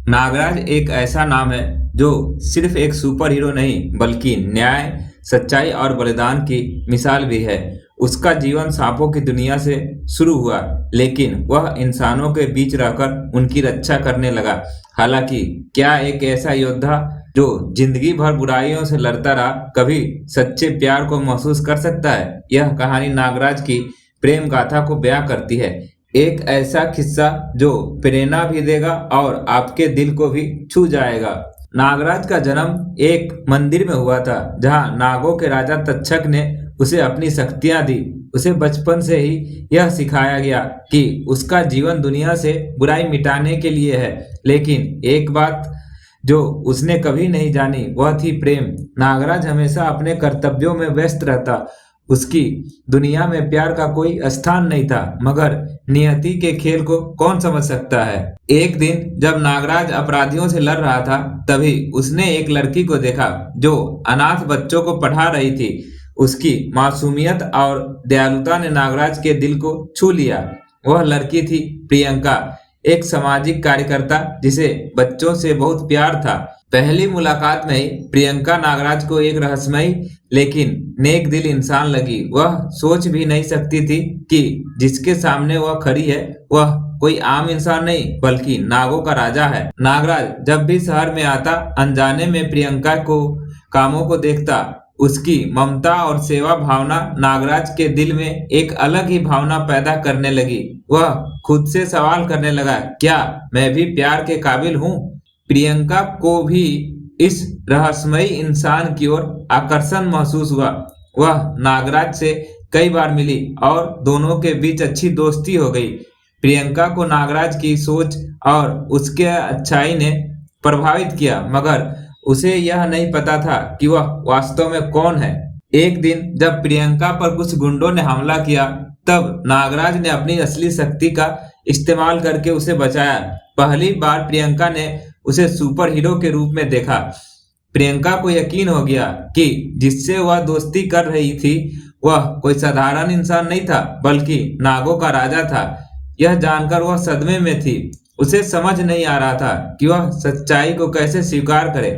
नागराज एक ऐसा नाम है जो सिर्फ एक सुपर हीरो नहीं बल्कि न्याय, सच्चाई और बलिदान की मिसाल भी है। उसका जीवन सांपों की दुनिया से शुरू हुआ, लेकिन वह इंसानों के बीच रहकर उनकी रक्षा करने लगा। हालांकि क्या एक ऐसा योद्धा जो जिंदगी भर बुराइयों से लड़ता रहा, कभी सच्चे प्यार को महसूस कर सकता है? यह कहानी नागराज की प्रेम गाथा को बयां करती है। एक ऐसा किस्सा जो प्रेरणा भी देगा और आपके दिल को भी छू जाएगा। नागराज का जन्म एक मंदिर में हुआ था, जहां नागों के राजा तक्षक ने उसे अपनी शक्तियां दी। उसे बचपन से ही यह सिखाया गया कि उसका जीवन दुनिया से बुराई मिटाने के लिए है। लेकिन एक बात जो उसने कभी नहीं जानी वह थी प्रेम। नागराज हमेशा अपने कर्तव्यों में व्यस्त रहता। उसकी दुनिया में प्यार का कोई स्थान नहीं था, मगर नियति के खेल को कौन समझ सकता है। एक दिन जब नागराज अपराधियों से लड़ रहा था, तभी उसने एक लड़की को देखा जो अनाथ बच्चों को पढ़ा रही थी। उसकी मासूमियत और दयालुता ने नागराज के दिल को छू लिया। वह लड़की थी प्रियंका, एक सामाजिक कार्यकर्ता जिसे बच्चों से बहुत प्यार था। पहली मुलाकात में ही प्रियंका नागराज को एक रहस्यमयी लेकिन नेक दिल इंसान लगी। वह सोच भी नहीं सकती थी कि जिसके सामने वह खड़ी है वह कोई आम इंसान नहीं बल्कि नागों का राजा है। नागराज जब भी शहर में आता, अनजाने में प्रियंका को कामों को देखता। उसकी ममता और सेवा भावना नागराज के दिल में एक अलग ही भावना पैदा करने लगी। वह खुद से सवाल करने लगा, क्या मैं भी प्यार के काबिल हूँ? प्रियंका को भी इस रहस्यमयी इंसान की ओर आकर्षण महसूस हुआ। वह नागराज से कई बार मिली और दोनों के बीच अच्छी दोस्ती हो गई। प्रियंका को नागराज की सोच और उसके अच्छाई ने प्रभावित किया, मगर उसे यह नहीं पता था कि वह वास्तव में कौन है। एक दिन जब प्रियंका पर कुछ गुंडों ने हमला किया, तब नागराज ने अपनी असली शक्ति का इस्तेमाल करके उसे बचाया। पहली बार प्रियंका ने उसे सुपर हीरो के रूप में देखा। प्रियंका को यकीन हो गया कि जिससे वह दोस्ती कर रही थी वह कोई साधारण इंसान नहीं था बल्कि नागों का राजा था। यह जानकर वह सदमे में थी। उसे समझ नहीं आ रहा था कि वह सच्चाई को कैसे स्वीकार करे।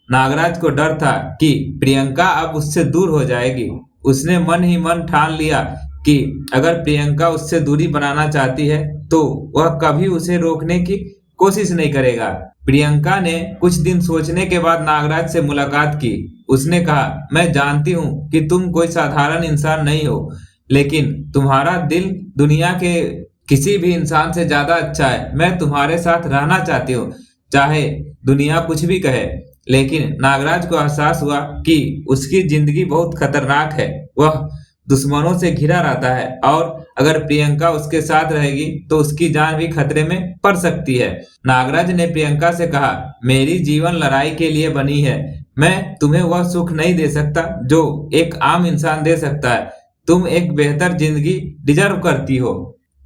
नागराज को डर था कि प्रियंका अब उससे दूर हो जाएगी। उसने मन ही मन ठान लिया कि अगर प्रियंका उससे दूरी बनाना चाहती है तो वह कभी उसे रोकने की कोशिश नहीं करेगा। प्रियंका ने कुछ दिन सोचने के बाद नागराज से मुलाकात की। उसने कहा, मैं जानती हूँ कि तुम कोई साधारण इंसान नहीं हो, लेकिन तुम्हारा दिल दुनिया के किसी भी इंसान से ज्यादा अच्छा है। मैं तुम्हारे साथ रहना चाहती हूँ, चाहे दुनिया कुछ भी कहे। लेकिन नागराज को एहसास हुआ कि उसकी जिंदगी बहुत खतरनाक है। वह दुश्मनों से घिरा रहता है और अगर प्रियंका उसके साथ रहेगी तो उसकी जान भी खतरे में पड़ सकती है। नागराज ने प्रियंका से कहा, मेरी जीवन लड़ाई के लिए बनी है। मैं तुम्हें वह सुख नहीं दे सकता जो एक आम इंसान दे सकता है। तुम एक बेहतर जिंदगी डिजर्व करती हो।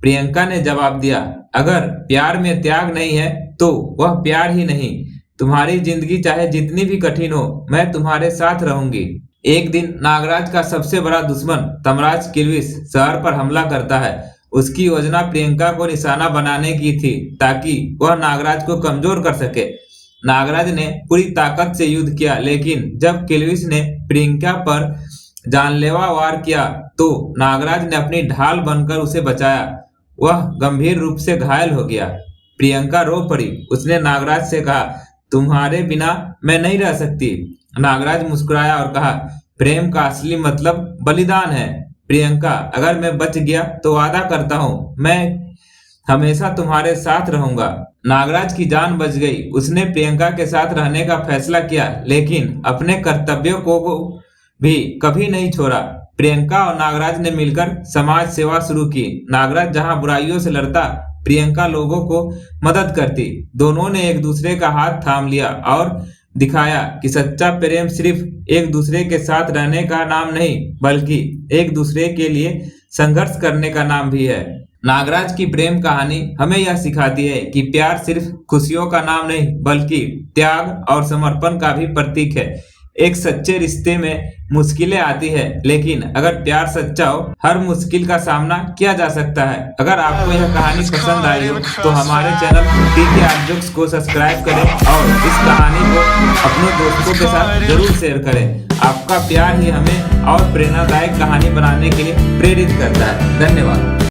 प्रियंका ने जवाब दिया, अगर प्यार में त्याग नहीं है तो वह प्यार ही नहीं। तुम्हारी जिंदगी चाहे जितनी भी कठिन हो, मैं तुम्हारे साथ रहूंगी। एक दिन नागराज का सबसे बड़ा दुश्मन तमराज किल्विस शहर पर हमला करता है। उसकी योजना प्रियंका को निशाना बनाने की थी ताकि वह नागराज को कमजोर कर सके। नागराज ने पूरी ताकत से युद्ध किया, लेकिन जब किल्विस ने प्रियंका पर जानलेवा वार किया तो नागराज ने अपनी ढाल बनकर उसे बचाया। वह गंभीर रूप से घायल हो गया। प्रियंका रो पड़ी। उसने नागराज से कहा, तुम्हारे बिना मैं नहीं रह सकती। नागराज मुस्कुराया और कहा, प्रेम का असली मतलब बलिदान है। प्रियंका, अगर मैं बच गया तो वादा करता हूँ मैं हमेशा तुम्हारे साथ रहूंगा। नागराज की जान बच गई। उसने प्रियंका के साथ रहने का फैसला किया, लेकिन अपने कर्तव्यों को भी कभी नहीं छोड़ा। प्रियंका और नागराज ने मिलकर समाज सेवा शुरू की। नागराज जहां बुराइयों से लड़ता, प्रियंका लोगों को मदद करती। दोनों ने एक दूसरे का हाथ थाम लिया और दिखाया कि सच्चा प्रेम सिर्फ एक दूसरे के साथ रहने का नाम नहीं बल्कि एक दूसरे के लिए संघर्ष करने का नाम भी है। नागराज की प्रेम कहानी हमें यह सिखाती है कि प्यार सिर्फ खुशियों का नाम नहीं बल्कि त्याग और समर्पण का भी प्रतीक है। एक सच्चे रिश्ते में मुश्किलें आती है, लेकिन अगर प्यार सच्चा हो हर मुश्किल का सामना किया जा सकता है। अगर आपको यह कहानी पसंद आई हो तो हमारे चैनल टीके आर्ट को सब्सक्राइब करें और इस कहानी को अपने दोस्तों के साथ जरूर शेयर करें। आपका प्यार ही हमें और प्रेरणादायक कहानी बनाने के लिए प्रेरित करता है। धन्यवाद।